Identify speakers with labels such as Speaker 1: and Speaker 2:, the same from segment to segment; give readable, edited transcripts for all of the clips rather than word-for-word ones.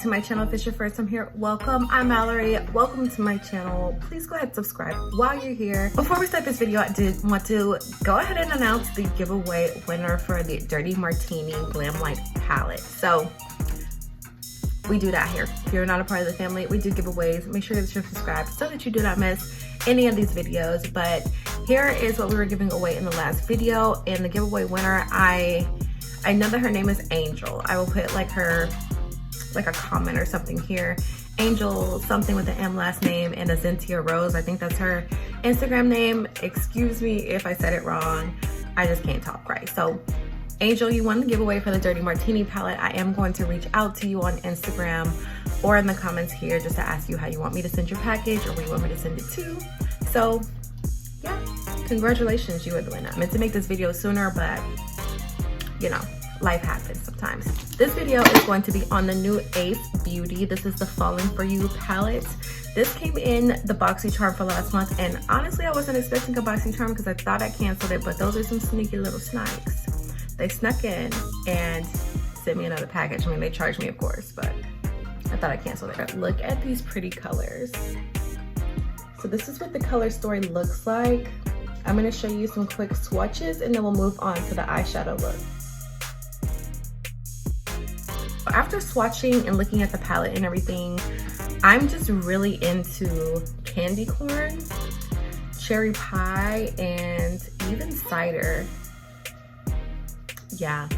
Speaker 1: to my channel. If it's your first time here, welcome. I'm Mallory. Welcome to my channel. Please go ahead and subscribe while you're here. Before we start this video, I did want to go ahead and announce the giveaway winner for the Dirty Martini Glam Light palette. So we do that here. If you're not a part of the family, we do giveaways. Make sure that you're subscribed so that you do not miss any of these videos. But here is what we were giving away in the last video, and the giveaway winner, I know that her name is Angel. I will put like a comment or something here. Angel something with an M last name and a Zentia Rose. I think that's her Instagram name. Excuse me if I said it wrong. I just can't talk right. So Angel, you won the giveaway for the Dirty Martini palette. I am going to reach out to you on Instagram or in the comments here just to ask you how you want me to send your package or where you want me to send it to. So yeah, congratulations, you are the winner. I meant to make this video sooner, but you know, life happens sometimes. This video is going to be on the new Ace Beauty. This is the Falling For You palette. This came in the BoxyCharm for last month, and honestly, I wasn't expecting a BoxyCharm because I thought I canceled it, but those are some sneaky little snipes. They snuck in and sent me another package. I mean, they charged me, of course, but I thought I canceled it. Look at these pretty colors. So this is what the color story looks like. I'm gonna show you some quick swatches and then we'll move on to the eyeshadow look. After swatching and looking at the palette and everything, I'm just really into candy corn, cherry pie, and even cider. Yeah,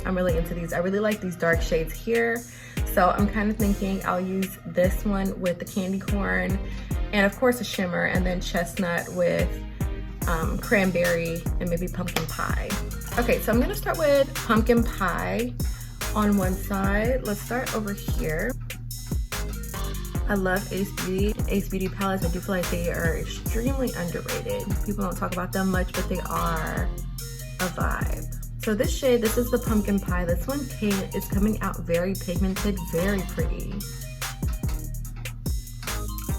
Speaker 1: I'm really into these. I really like these dark shades here. So I'm kind of thinking I'll use this one with the candy corn and of course a shimmer, and then chestnut with cranberry and maybe pumpkin pie. Okay, so I'm gonna start with pumpkin pie on one side. Let's start over here. I love Ace Beauty. Ace Beauty palettes, I do feel like they are extremely underrated. People don't talk about them much, but they are a vibe. So this shade, this is the pumpkin pie. This one is coming out very pigmented, very pretty.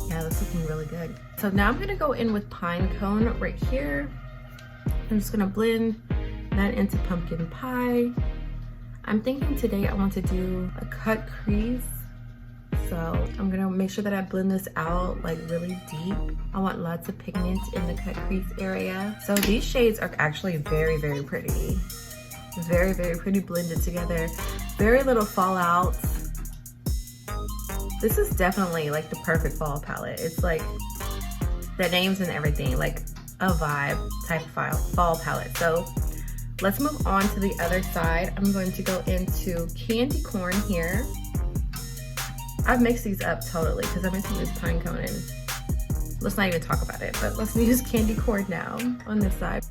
Speaker 1: Yeah, that's looking really good. So now I'm gonna go in with pine cone right here. I'm just gonna blend that into pumpkin pie. I'm thinking today I want to do a cut crease. So I'm gonna make sure that I blend this out like really deep. I want lots of pigment in the cut crease area. So these shades are actually very, very pretty. Very, very pretty blended together. Very little fallouts. This is definitely like the perfect fall palette. It's like the names and everything, like a vibe type of fall palette. So let's move on to the other side. I'm going to go into candy corn here. I've mixed these up totally because I'm going to use pine cone, and let's not even talk about it, but let's use candy corn now on this side.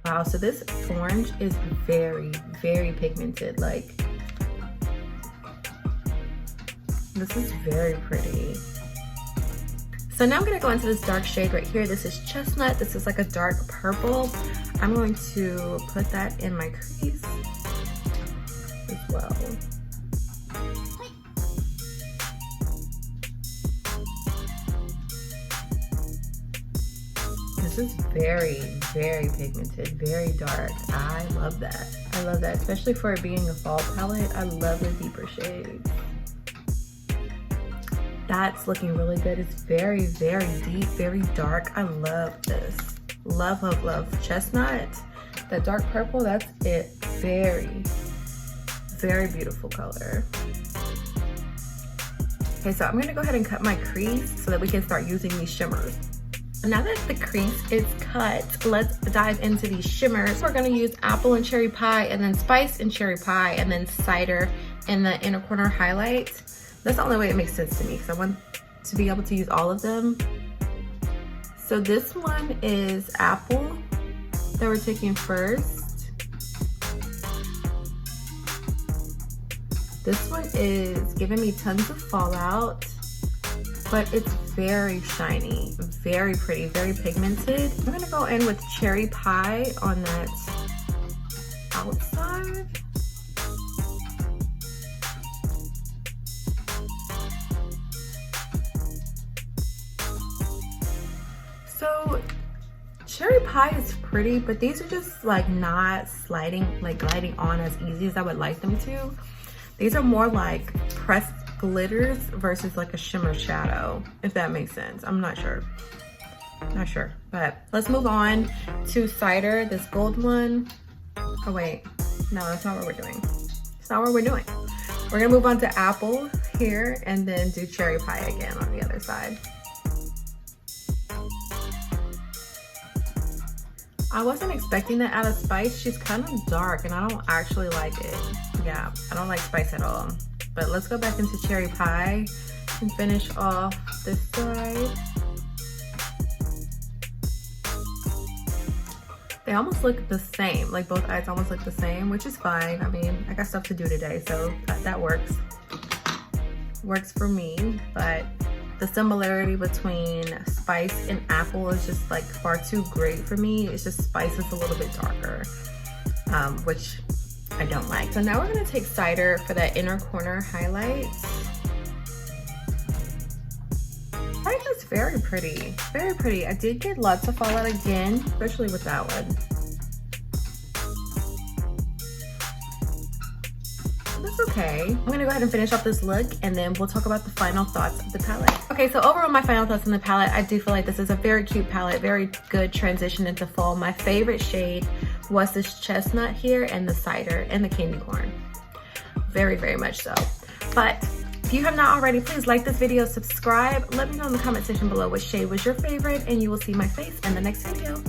Speaker 1: Wow, so this orange is very, very pigmented. Like, this is very pretty. So now I'm gonna go into this dark shade right here. This is chestnut. This is like a dark purple. I'm going to put that in my crease as well. This is very, very pigmented, very dark. I love that. I love that, especially for it being a fall palette. I love the deeper shades. That's looking really good. It's very, very deep, very dark. I love this. Love, love, love. Chestnut, that dark purple, that's it. Very, very beautiful color. Okay, so I'm gonna go ahead and cut my crease so that we can start using these shimmers. Now that the crease is cut, let's dive into these shimmers. We're gonna use apple and cherry pie, and then spice and cherry pie, and then cider in the inner corner highlight. That's the only way it makes sense to me because I want to be able to use all of them. So this one is apple that we're taking first. This one is giving me tons of fallout, but it's very shiny, very pretty, very pigmented. I'm gonna go in with cherry pie on that outside. So cherry pie is pretty, but these are just like not gliding on as easy as I would like them to. These are more like pressed glitters versus like a shimmer shadow, if that makes sense. I'm not sure. Not sure, but let's move on to cider, this gold one. Oh wait, no, that's not what we're doing. It's not what we're doing. We're gonna move on to apple here and then do cherry pie again on the other side. I wasn't expecting that out of spice. She's kind of dark and I don't actually like it. Yeah, I don't like spice at all. But let's go back into cherry pie and finish off this side. They almost look the same, like both eyes almost look the same, which is fine. I mean, I got stuff to do today, so that works. Works for me, but the similarity between spice and apple is just like far too great for me. It's just spice is a little bit darker, which I don't like. So now we're gonna take cider for that inner corner highlights. I think it's very pretty, very pretty. I did get lots of fallout again, especially with that one. That's okay. I'm gonna go ahead and finish off this look and then we'll talk about the final thoughts of the palette. Okay, so overall my final thoughts on the palette, I do feel like this is a very cute palette, very good transition into fall. My favorite shade was this chestnut here and the cider and the candy corn. Very, very much so. But if you have not already, please like this video, subscribe. Let me know in the comment section below which shade was your favorite and you will see my face in the next video.